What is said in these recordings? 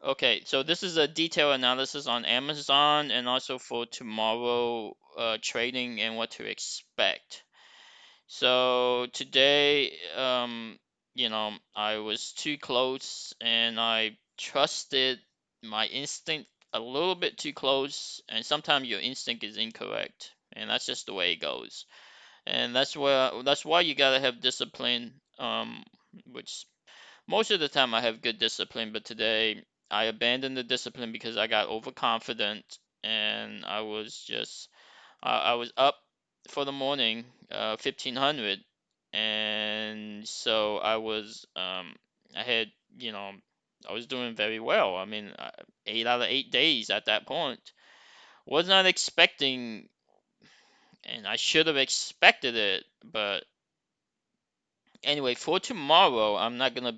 Okay, so this is a detailed analysis on Amazon and also for tomorrow trading and what to expect. So today, I was too close and I trusted my instinct a little bit too close, and sometimes your instinct is incorrect, and that's just the way it goes. And that's why you gotta have discipline, which most of the time I have good discipline, but today I abandoned the discipline because I got overconfident and I was up for the morning, 1500, and so I had, you know, I was doing very well. I mean, 8 out of 8 days at that point. Was not expecting, and I should have expected it, but anyway, for tomorrow, I'm not gonna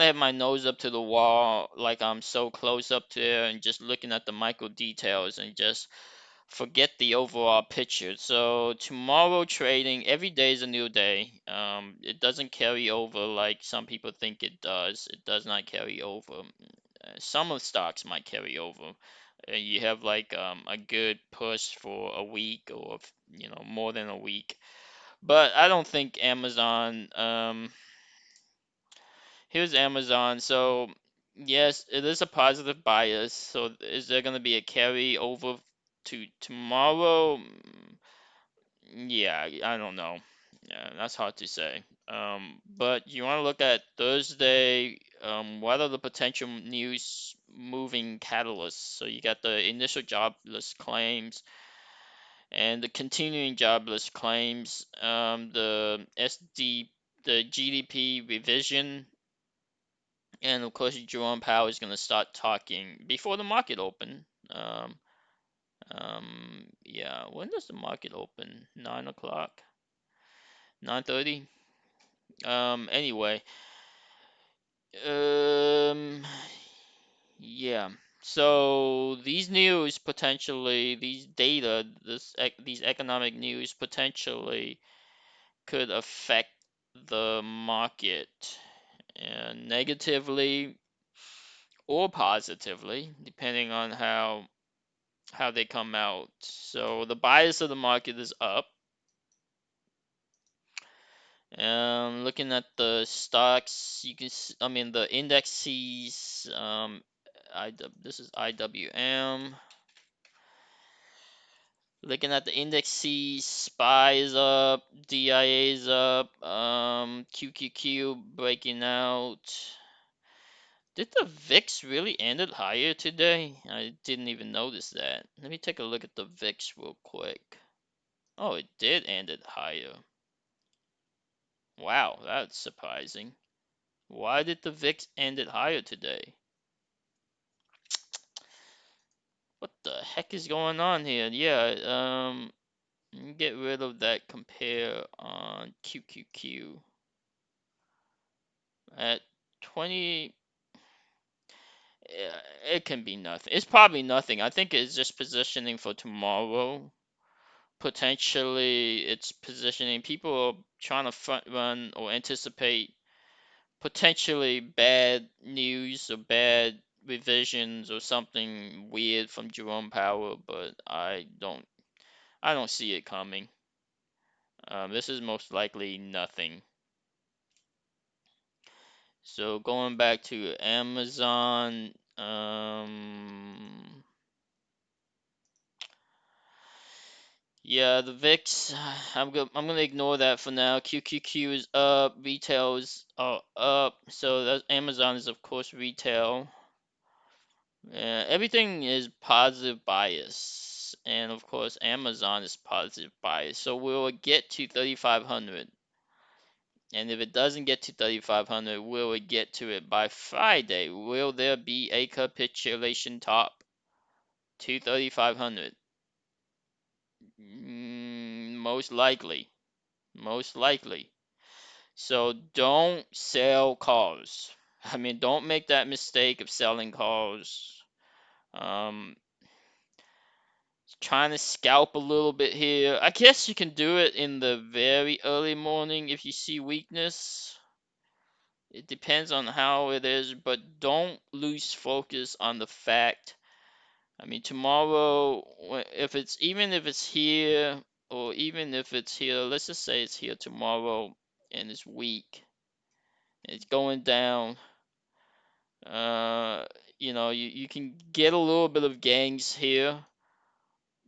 have my nose up to the wall like I'm so close up there and just looking at the micro details and just forget the overall picture. So tomorrow trading, every day is a new day. It doesn't carry over like some people think it does. It does not carry over. Some of stocks might carry over. You have like a good push for a week or more than a week. But I don't think Amazon. Here's Amazon. So yes, it is a positive bias. So is there going to be a carry over to tomorrow? Yeah, I don't know. Yeah, that's hard to say. But you want to look at Thursday. What are the potential news moving catalysts? So you got the initial jobless claims and the continuing jobless claims. The GDP revision, and of course Jerome Powell is going to start talking before the market open. Yeah, when does the market open? 9 o'clock, 9:30. Anyway, um, yeah. So these news potentially, these data, these economic news potentially could affect the market negatively or positively, depending on how they come out. So the bias of the market is up. Looking at the stocks, you can I mean the indexes. This is IWM. Looking at the indexes, SPY is up, DIA is up, QQQ breaking out. Did the VIX really end it higher today? I didn't even notice that. Let me take a look at the VIX real quick. Oh, it did end it higher. Wow, that's surprising. Why did the VIX end it higher today? What the heck is going on here? Yeah, get rid of that compare on QQQ at 20. It can be nothing. It's probably nothing. I think it's just positioning for tomorrow. Potentially, it's positioning. People are trying to front run or anticipate potentially bad news or bad revisions or something weird from Jerome Powell, but I don't see it coming. This is most likely nothing. So going back to Amazon, yeah, the VIX, I'm gonna ignore that for now. QQQ is up, retails are up, so that Amazon is of course retail. Everything is positive bias, and of course Amazon is positive bias. So we'll get to 3,500, and if it doesn't get to 3,500, will it get to it by Friday? Will there be a capitulation top to 3,500? Most likely, most likely. So don't sell calls. I mean, don't make that mistake of selling calls. Um, Trying to scalp a little bit here. I guess you can do it in the very early morning if you see weakness. It depends on how it is, but don't lose focus on the fact. I mean, tomorrow, if it's even if it's here, or even if it's here, let's just say it's here tomorrow and it's weak, it's going down. Uh, you can get a little bit of gains here,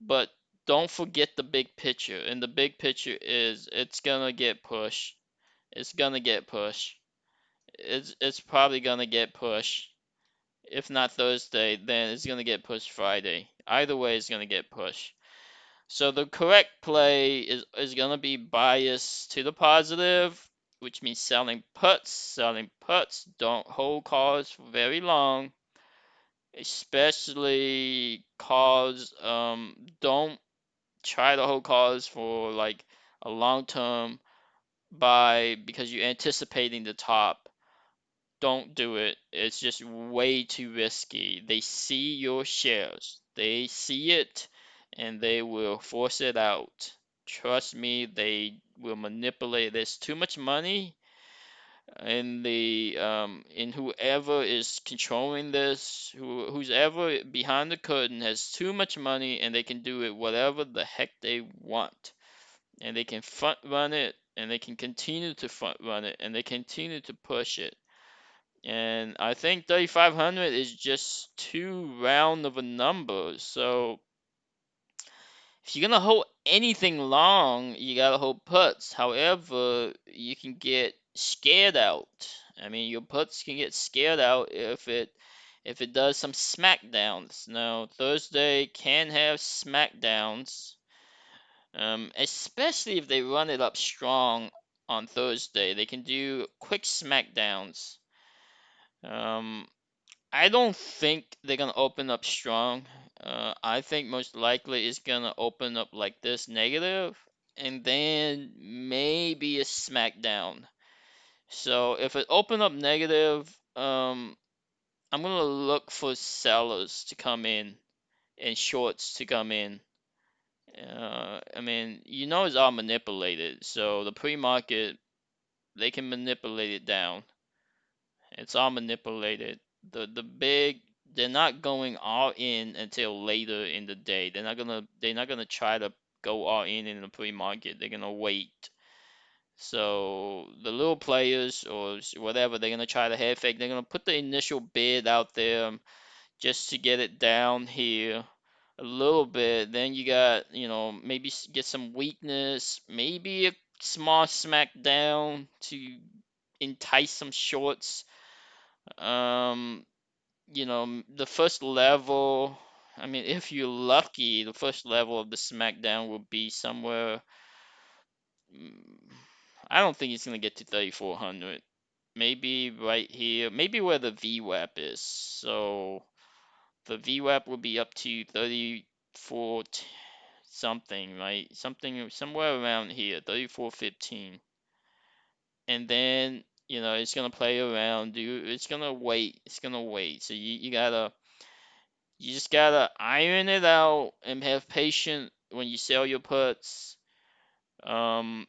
but don't forget the big picture. And the big picture is it's gonna get pushed. It's gonna get pushed. It's probably gonna get pushed. If not Thursday, then it's gonna get pushed Friday. Either way, it's gonna get pushed. So the correct play is gonna be biased to the positive, which means selling puts. Selling puts. Don't hold calls for very long, especially calls. Don't try to hold calls for like a long term buy because you're anticipating the top. Don't do it. It's just way too risky. They see your shares. They see it and they will force it out. Trust me, they will manipulate. There's too much money in whoever is controlling this, who's ever behind the curtain has too much money and they can do it whatever the heck they want. And they can front run it and they can continue to front run it and they continue to push it. And I think 3,500 is just too round of a number. So if you're gonna hold anything long, you gotta hold puts. However, you can get scared out. I mean, your puts can get scared out if it does some smackdowns. Now, Thursday can have smackdowns, especially if they run it up strong on Thursday. They can do quick smackdowns. Um, I don't think they're gonna open up strong. I think most likely it's gonna open up like this, negative, and then maybe a smackdown. So if it open up negative, I'm gonna look for sellers to come in and shorts to come in. I mean, it's all manipulated. So the pre-market, they can manipulate it down. It's all manipulated. They're not going all in until later in the day. They're not gonna try to go all in the pre-market. They're gonna wait. So the little players or whatever, they're gonna try to head fake. They're gonna put the initial bid out there just to get it down here a little bit. Then you got, maybe get some weakness, maybe a small smackdown to entice some shorts. Um, the first level, I mean, if you're lucky, the first level of the SmackDown will be somewhere. mm, I don't think it's gonna get to 3,400. Maybe right here, maybe where the VWAP is. So the VWAP will be up to 34 something, right? Something somewhere around here, 34.15. And then, it's gonna play around, dude. It's gonna wait. It's gonna wait. So you just gotta iron it out and have patience when you sell your puts. Um,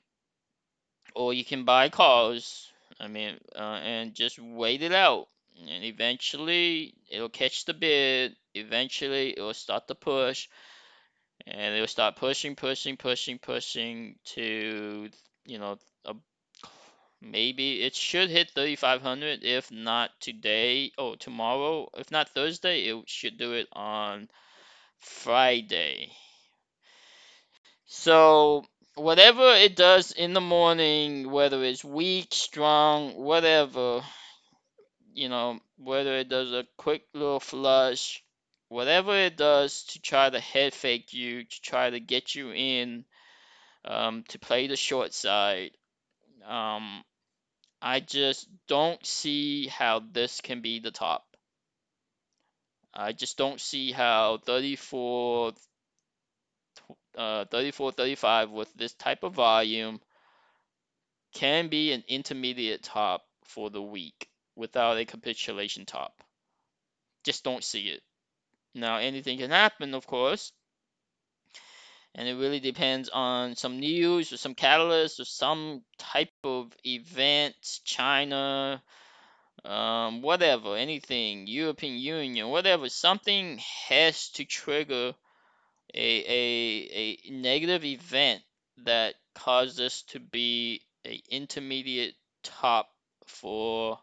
or you can buy calls. I mean, and just wait it out. And eventually, it'll catch the bid. Eventually, it'll start to push, and it'll start pushing, pushing, pushing, pushing to, you know, a, maybe it should hit 3,500. If not today, or tomorrow. If not Thursday, it should do it on Friday. So whatever it does in the morning, whether it's weak, strong, whatever, whether it does a quick little flush, whatever it does to try to head fake you, to try to get you in, to play the short side, um, I just don't see how this can be the top. I just don't see how 34, 35 with this type of volume can be an intermediate top for the week without a capitulation top. Just don't see it. Now, anything can happen, of course, and it really depends on some news or some catalyst or some type of event. China, whatever, anything, European Union, whatever, something has to trigger a negative event that caused us to be a intermediate top for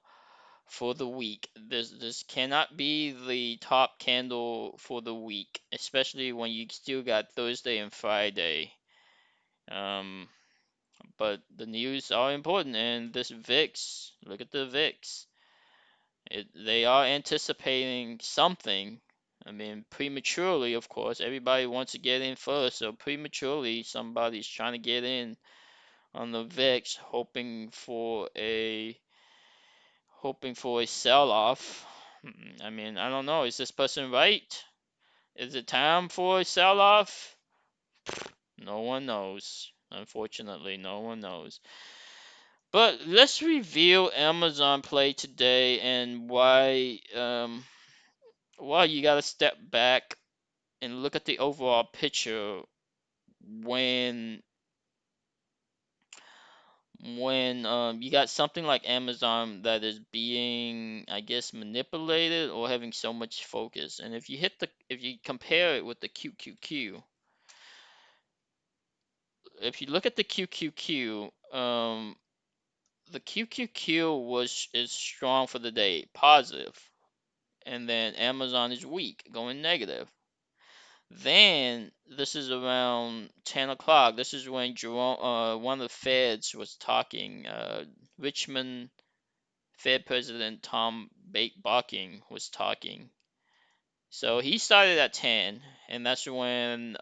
the week. This cannot be the top candle for the week, especially when you still got Thursday and Friday. Um, but the news are important, and this VIX, look at the VIX. They are anticipating something. I mean, prematurely, of course. Everybody wants to get in first, so prematurely, somebody's trying to get in on the VIX, hoping for a sell-off. I mean, I don't know. Is this person right? Is it time for a sell-off? No one knows. Unfortunately, no one knows. But let's review Amazon Play today and why you gotta step back and look at the overall picture when you got something like Amazon that is being, I guess, manipulated or having so much focus. And if you compare it with the QQQ, if you look at the QQQ, the QQQ is strong for the day, positive, and then Amazon is weak, going negative. Then this is around 10 o'clock. This is when one of the Feds was talking. Richmond Fed President Tom Barking was talking. So he started at 10, and that's when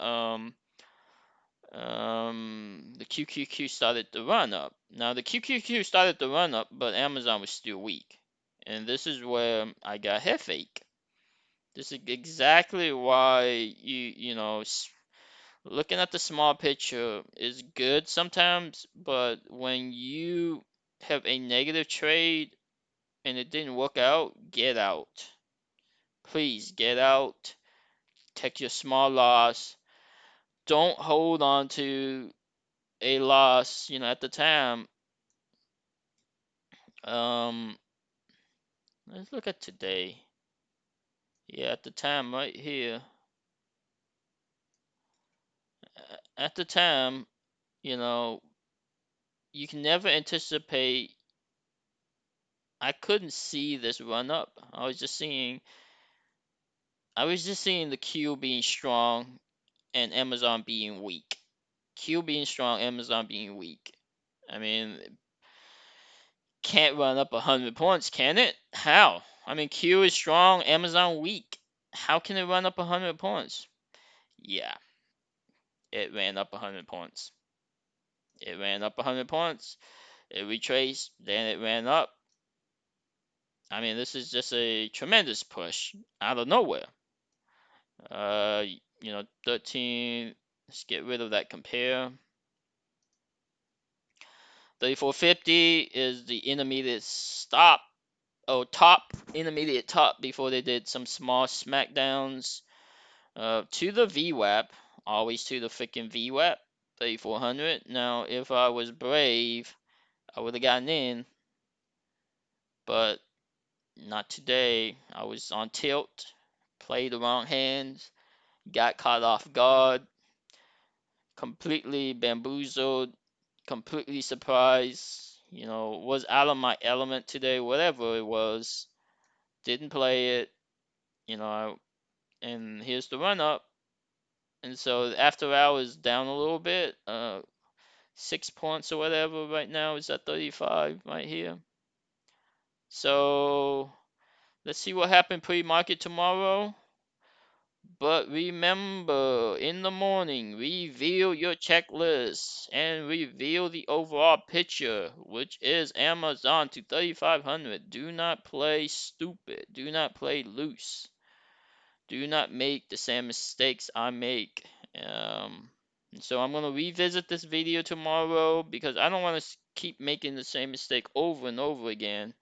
the QQQ started to run up. Now the QQQ started to run up, but Amazon was still weak, and this is where I got headache. This is exactly why looking at the small picture is good sometimes, but when you have a negative trade and it didn't work out, get out. Please get out. Take your small loss. Don't hold on to a loss, at the time. Um, let's look at today. Yeah, at the time right here. At the time, you know, you can never anticipate. I couldn't see this run up. I was just seeing the Q being strong and Amazon being weak. Q being strong, Amazon being weak. I mean, can't run up 100 points, can it? How? I mean, Q is strong, Amazon weak. How can it run up 100 points? Yeah, it ran up 100 points. It ran up 100 points. It retraced, then it ran up. I mean, this is just a tremendous push out of nowhere. 13. Let's get rid of that compare. 3450 is the intermediate stop. Oh, top, intermediate top before they did some small smackdowns to the VWAP, always to the freaking VWAP, 3400. Now, if I was brave, I would have gotten in, but not today. I was on tilt, played the wrong hands, got caught off guard, completely bamboozled, completely surprised, was out of my element today, whatever it was, didn't play it, and here's the run up. And so after hours down a little bit, 6 points or whatever right now is at 35 right here. So let's see what happened pre-market tomorrow. But remember, in the morning, reveal your checklist and reveal the overall picture, which is Amazon to 3,500. Do not play stupid. Do not play loose. Do not make the same mistakes I make. So I'm going to revisit this video tomorrow because I don't want to keep making the same mistake over and over again.